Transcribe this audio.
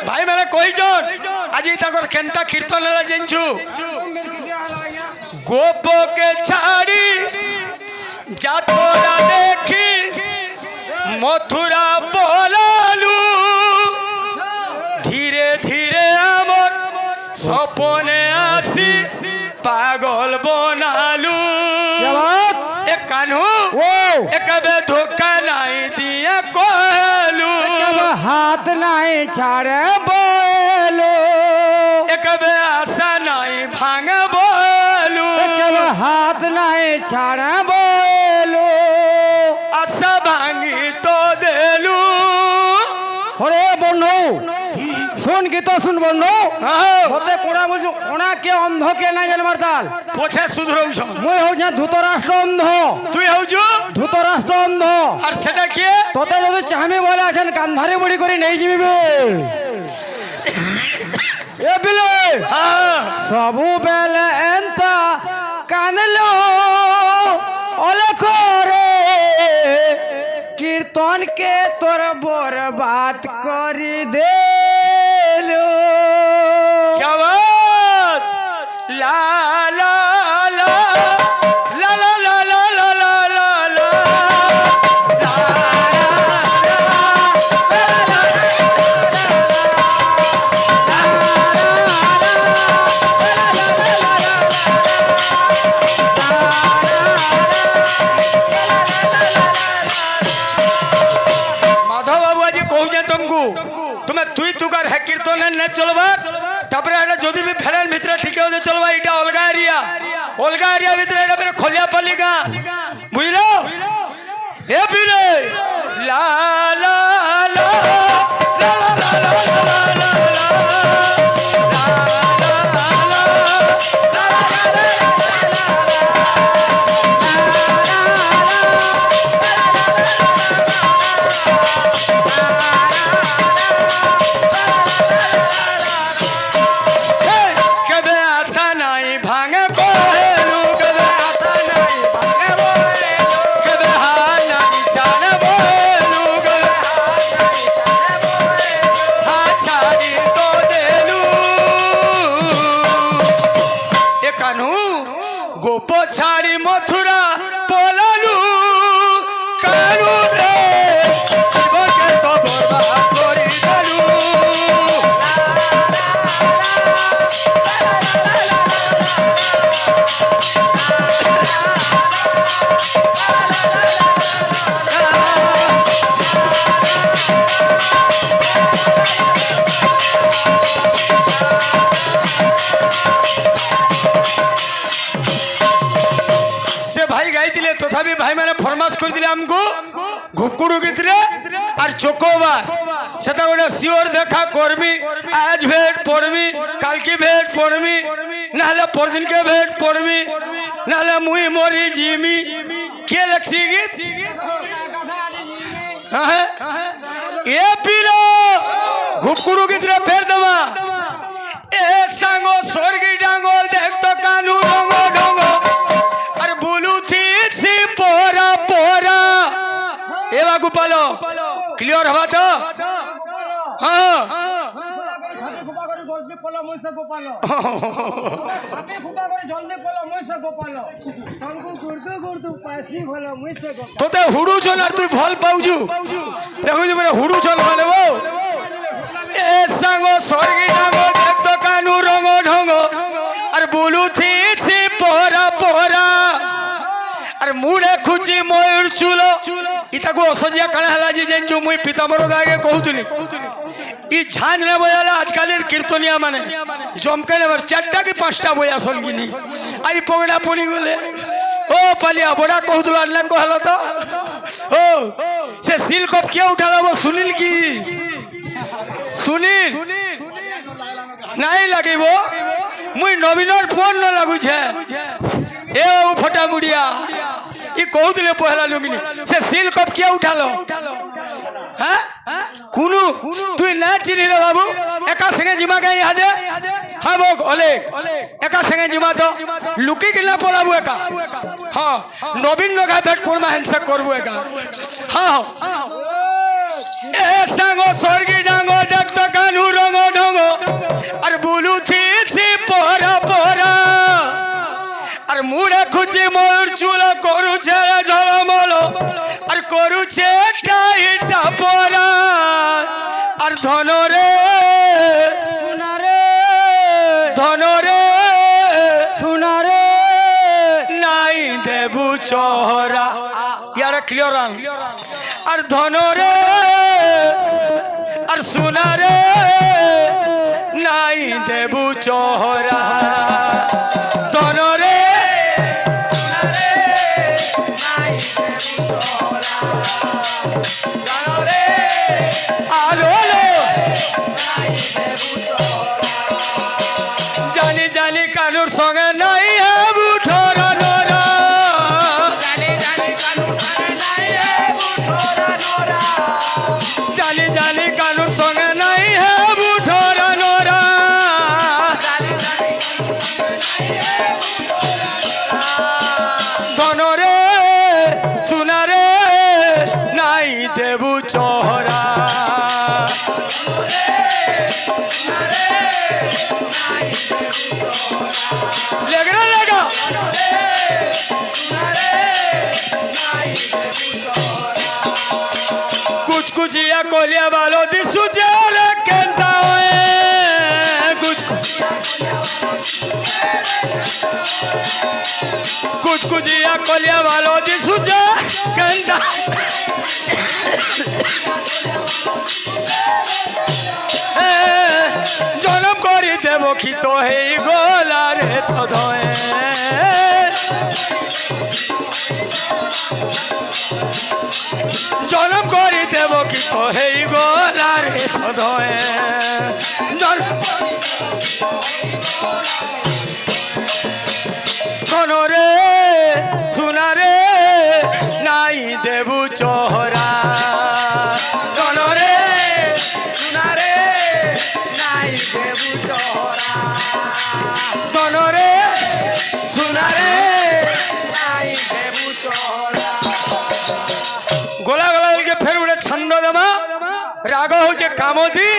भाई मैंने कोई जोन आज तक केनता कीर्तन है जेंचू गोप के छाड़ी जातोरा देखी मथुरा बोलालू धीरे धीरे आमर सपने आसी पागल बनालू एक कानू एक बे धोखा नहीं दिया कहलू हाथ नहीं छाड़े बोलो एक बे आशा नहीं भांग बोलू हाथ नहीं छाड़े बोलो आशा भांगी तो देलू अरे बनो শুন কি তো শুন বন্ধু বলতে কোনা বলছো কোনা কে অন্ধ কে না জানবার তাল পছে সুধরৌছ মুই হউছা ধূতরাষ্ট্র অন্ধ তুই হউছু ধূতরাষ্ট্র অন্ধ আর সেটা কি তোতে যদি চাহমি বলে আছেন কান্ধারে বুড়ি করে নেই যাবে এ বিলে হ্যাঁ সবু বেলে এন্তা কানলো অলখ রে কীর্তন কে তোর বরবাদ করি দে क्या बात ला ला ला ला ला ला ला ला ला ला ला माधव बाबू आज कहूँ तुमको तुम्हें तुई तुकार है कीर्तन नहीं चलबार तापर एटा जदि भी फेरन भितर ठीक हो चलबा एटा अलगा एरिया भितर एटा फिर खोलिया पाली गाँ बुझलो ए बिले ला ला ला ला ला ला ला ला गोप छाड़ी मथुरा पोलालू कानू रे जीवन के तो बर्बाद करी देलू तथापि भाई मैंने फरमास कर दिले हमको घुपकुड़ू गीतरे और चोकोबार सेटा गोटे सियोर देखा करमी आज भेट पड़मी काल की भेट पड़मी नाले परदिन के भेट पड़मी नाले मुई मरी जीमी के लक्ष्य गीत ए पीलो घुपकुड़ू गीतरे फेर दमा ए सांगो स्वर्गी डांगो देख तो कानू डोंगो डोंगो और बोलू थी पोरा पोरा एवा गोपालो क्लियर हवा तो हाँ তোতে হুড়ু চল আর তুই ভাল পাউছু দেখো যে মানে হুড়ু চল মানে বো এ সাঙ্গ স্বর্গী ডাঙ্গ দেখ তো কানু রঙ ঢঙ্গ আর বলু থি পোরা পোরা আর মুড়ে খুঁজি ময়ূর চুলো ইতাকু অসজিয়া কাଣା হলা যে যেন মুই পিতামর আগে কহুতুনি ই ঝাঁঝ না বয়ালা আজকালের কীর্তনিয়া মানে জমকে নেবার 4টা কি 5টা বয়া সঙ্গিনী আই পগড়া পড়ি গলে ও পালিয়া বড়া কহুতুল আনলা কহলা তো ও সে সিল কপ কে উঠালো সুনীল কি সুনীল নাই লাগিব মুই নবীনর ফোন ন লাগুছে ए ओ फटा मुड़िया ये कहूले पहला लुंगिनी से सील कप किया उठालो हाँ कुनु तु ना चिन्ह रे बाबू एका संगे जिमा कहीं हादे हाँ बोग ओले एका संगे जिमा तो लुकी किला पलाबू एका हाँ नवीन लोग है बैठ पुरमा हिंसा करबू एका हाँ ए संगो स्वर्गी डांगो देख तो कानू रंगो আর ধনরে সোনারে ধনরে সোনারে নাই দেবু চহরা ইয়ারা ক্লিয়ার আর ধনরে আর সোনারে নাই দেবু চহরা ধনরে আলো জানি জানি কানুর সঙ্গে নাই হেবু ঠোরা নোরা জানি জানি কানুর সঙ্গে নাই হেবু ঠোরা নোরা ধনরে সোনারে নাই দেবু চহরা লেগরা লেগা कुछ कुछ या कोलिया वालों दिसु जारे केंदा होए कुछ कुछ या कोलिया वालों दिसु जा केंदा जन्म करी देबो की तो हे गोला रे तो धोए জনম করি দেব কি তো হেই গোলারে সদয়ে ধনরে সোনারে নাই দেবু চহরা ধনরে সোনারে নাই দেবু চহরা ধনরে সোনারে নাই দেবু চহরা গোলা গোলা ফের উঠে ছন্দ দেবা রাগ হচ্ছে কামতি